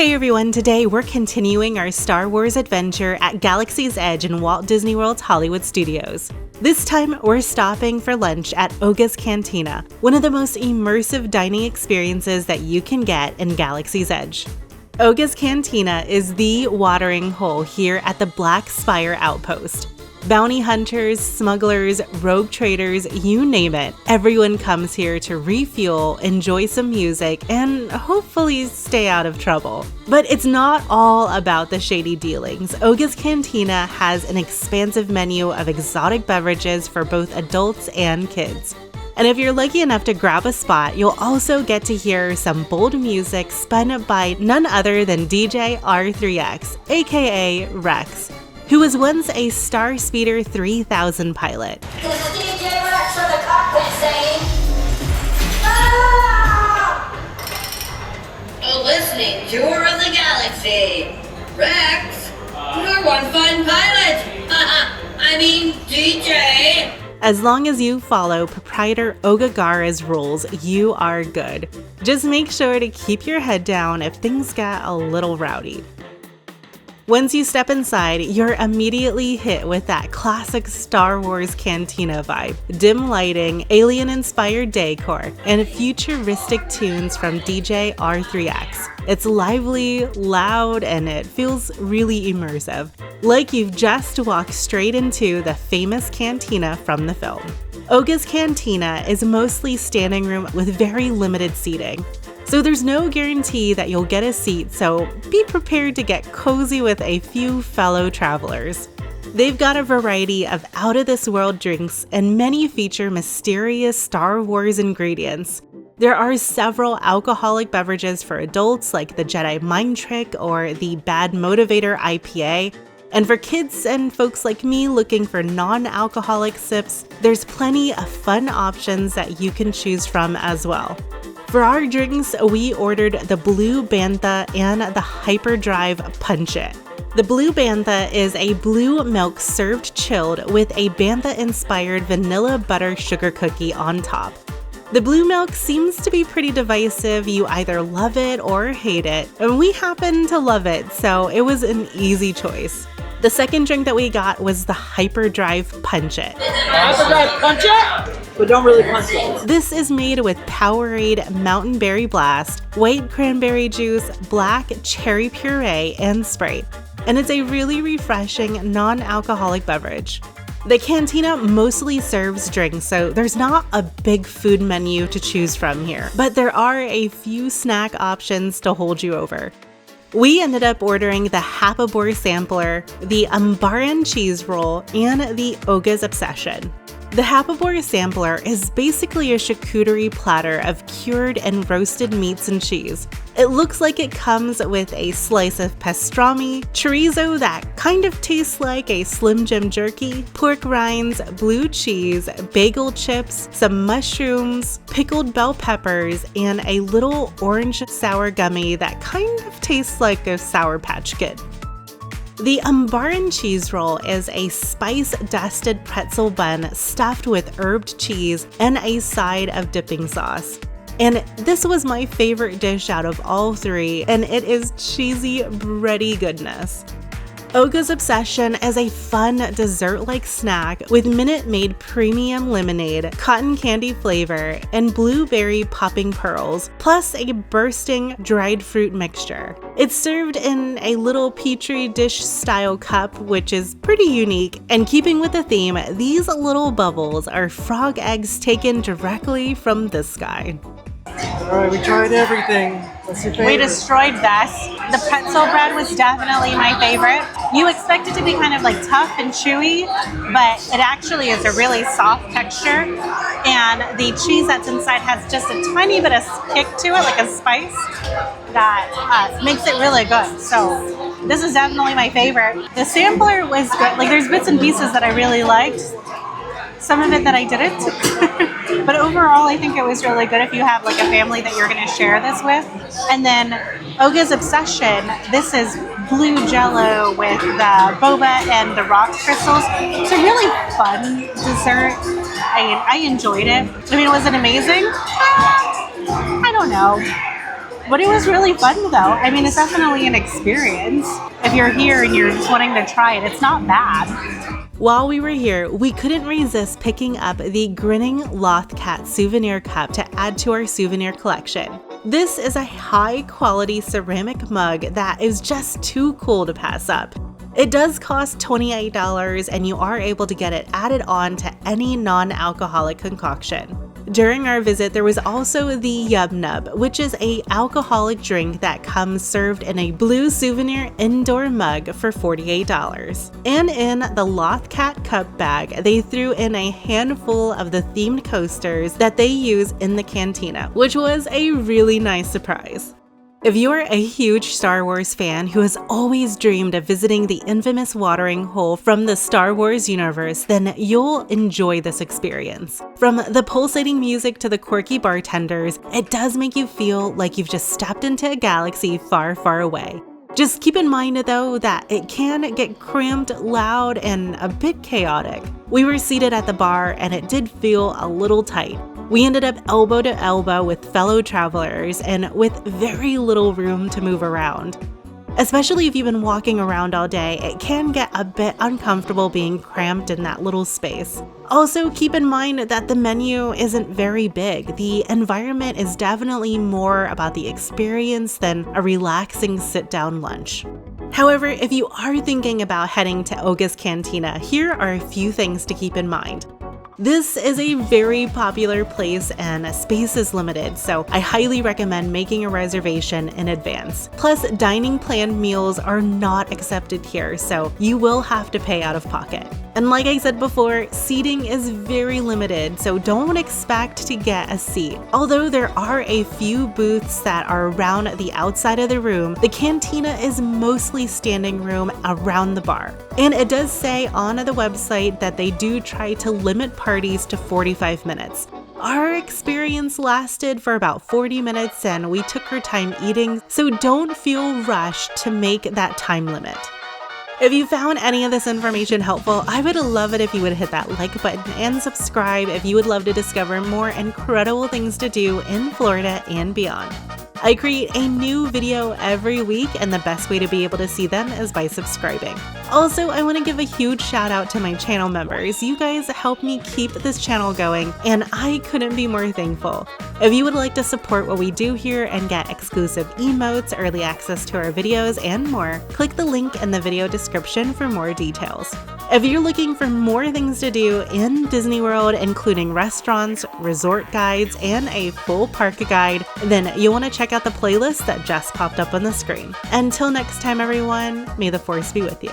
Hey everyone, today we're continuing our Star Wars adventure at Galaxy's Edge in Walt Disney World's Hollywood Studios. This time, we're stopping for lunch at Oga's Cantina, one of the most immersive dining experiences that you can get in Galaxy's Edge. Oga's Cantina is the watering hole here at the Black Spire Outpost. Bounty hunters, smugglers, rogue traders, you name it, everyone comes here to refuel, enjoy some music, and hopefully stay out of trouble. But it's not all about the shady dealings. Oga's Cantina has an expansive menu of exotic beverages for both adults and kids. And if you're lucky enough to grab a spot, you'll also get to hear some bold music spun by none other than DJ R3X, aka Rex, who was once a Star Speeder 3000 pilot. This is DJ Rex from the cockpit saying, "Ah!" A listening tour of the galaxy. Rex, you're one fun pilot. I mean, DJ. As long as you follow proprietor Ogagara's rules, you are good. Just make sure to keep your head down if things get a little rowdy. Once you step inside, you're immediately hit with that classic Star Wars cantina vibe. Dim lighting, alien-inspired decor, and futuristic tunes from DJ R3X. It's lively, loud, and it feels really immersive, like you've just walked straight into the famous cantina from the film. Oga's Cantina is mostly standing room with very limited seating. So there's no guarantee that you'll get a seat, so be prepared to get cozy with a few fellow travelers. They've got a variety of out-of-this-world drinks, and many feature mysterious Star Wars ingredients. There are several alcoholic beverages for adults like the Jedi Mind Trick or the Bad Motivator IPA. And for kids and folks like me looking for non-alcoholic sips, there's plenty of fun options that you can choose from as well. For our drinks, we ordered the Blue Bantha and the Hyperdrive Punch It. The Blue Bantha is a blue milk served chilled with a Bantha-inspired vanilla butter sugar cookie on top. The blue milk seems to be pretty divisive. You either love it or hate it, and we happen to love it, so it was an easy choice. The second drink that we got was the Hyperdrive Punch It. Hyperdrive Punch It? But don't really punch it. This is made with Powerade Mountain Berry Blast, white cranberry juice, black cherry puree, and Sprite. And it's a really refreshing, non-alcoholic beverage. The cantina mostly serves drinks, so there's not a big food menu to choose from here. But there are a few snack options to hold you over. We ended up ordering the Happabore Sampler, the Umbaran Cheese Roll, and the Oga's Obsession. The Happabore Sampler is basically a charcuterie platter of cured and roasted meats and cheese. It looks like it comes with a slice of pastrami, chorizo that kind of tastes like a Slim Jim jerky, pork rinds, blue cheese, bagel chips, some mushrooms, pickled bell peppers, and a little orange sour gummy that kind of tastes like a Sour Patch Kid. The Umbaran Cheese Roll is a spice-dusted pretzel bun stuffed with herbed cheese and a side of dipping sauce. And this was my favorite dish out of all three, and it is cheesy, bready goodness. Oga's Obsession is a fun dessert-like snack with Minute Maid premium lemonade, cotton candy flavor, and blueberry popping pearls, plus a bursting dried fruit mixture. It's served in a little petri dish style cup, which is pretty unique, and keeping with the theme, these little bubbles are frog eggs taken directly from the sky. Alright, we tried everything. What's your favorite? We destroyed this. The pretzel bread was definitely my favorite. You expect it to be kind of like tough and chewy, but it actually is a really soft texture. And the cheese that's inside has just a tiny bit of kick to it, like a spice, that makes it really good. So this is definitely my favorite. The sampler was good. Like there's bits and pieces that I really liked. Some of it that I didn't. But overall, I think it was really good if you have like a family that you're going to share this with. And then Oga's Obsession, this is blue jello with the boba and the rock crystals. It's a really fun dessert. I enjoyed it. I mean, was it amazing? I don't know. But it was really fun though. I mean, it's definitely an experience. If you're here and you're just wanting to try it, it's not bad. While we were here, we couldn't resist picking up the Grinning Loth Cat souvenir cup to add to our souvenir collection. This is a high-quality ceramic mug that is just too cool to pass up. It does cost $28 and you are able to get it added on to any non-alcoholic concoction. During our visit, there was also the Yub Nub, which is an alcoholic drink that comes served in a blue souvenir indoor mug for $48. And in the Loth Cat cup bag, they threw in a handful of the themed coasters that they use in the Cantina, which was a really nice surprise. If you're a huge Star Wars fan who has always dreamed of visiting the infamous watering hole from the Star Wars universe, then you'll enjoy this experience. From the pulsating music to the quirky bartenders, it does make you feel like you've just stepped into a galaxy far, far away. Just keep in mind though that it can get cramped, loud, and a bit chaotic. We were seated at the bar and it did feel a little tight. We ended up elbow to elbow with fellow travelers and with very little room to move around. Especially if you've been walking around all day, it can get a bit uncomfortable being cramped in that little space. Also, keep in mind that the menu isn't very big. The environment is definitely more about the experience than a relaxing sit-down lunch. However, if you are thinking about heading to Oga's Cantina, here are a few things to keep in mind. This is a very popular place and space is limited, so I highly recommend making a reservation in advance. Plus, dining planned meals are not accepted here, so you will have to pay out of pocket. And like I said before, seating is very limited, so don't expect to get a seat. Although there are a few booths that are around the outside of the room, the Cantina is mostly standing room around the bar. And it does say on the website that they do try to limit parties to 45 minutes. Our experience lasted for about 40 minutes and we took our time eating, so don't feel rushed to make that time limit. If you found any of this information helpful, I would love it if you would hit that like button and subscribe if you would love to discover more incredible things to do in Florida and beyond. I create a new video every week and the best way to be able to see them is by subscribing. Also, I want to give a huge shout out to my channel members. You guys help me keep this channel going and I couldn't be more thankful. If you would like to support what we do here and get exclusive emotes, early access to our videos, and more, click the link in the video description for more details. If you're looking for more things to do in Disney World, including restaurants, resort guides, and a full park guide, then you'll want to check out the playlist that just popped up on the screen. Until next time, everyone, may the Force be with you.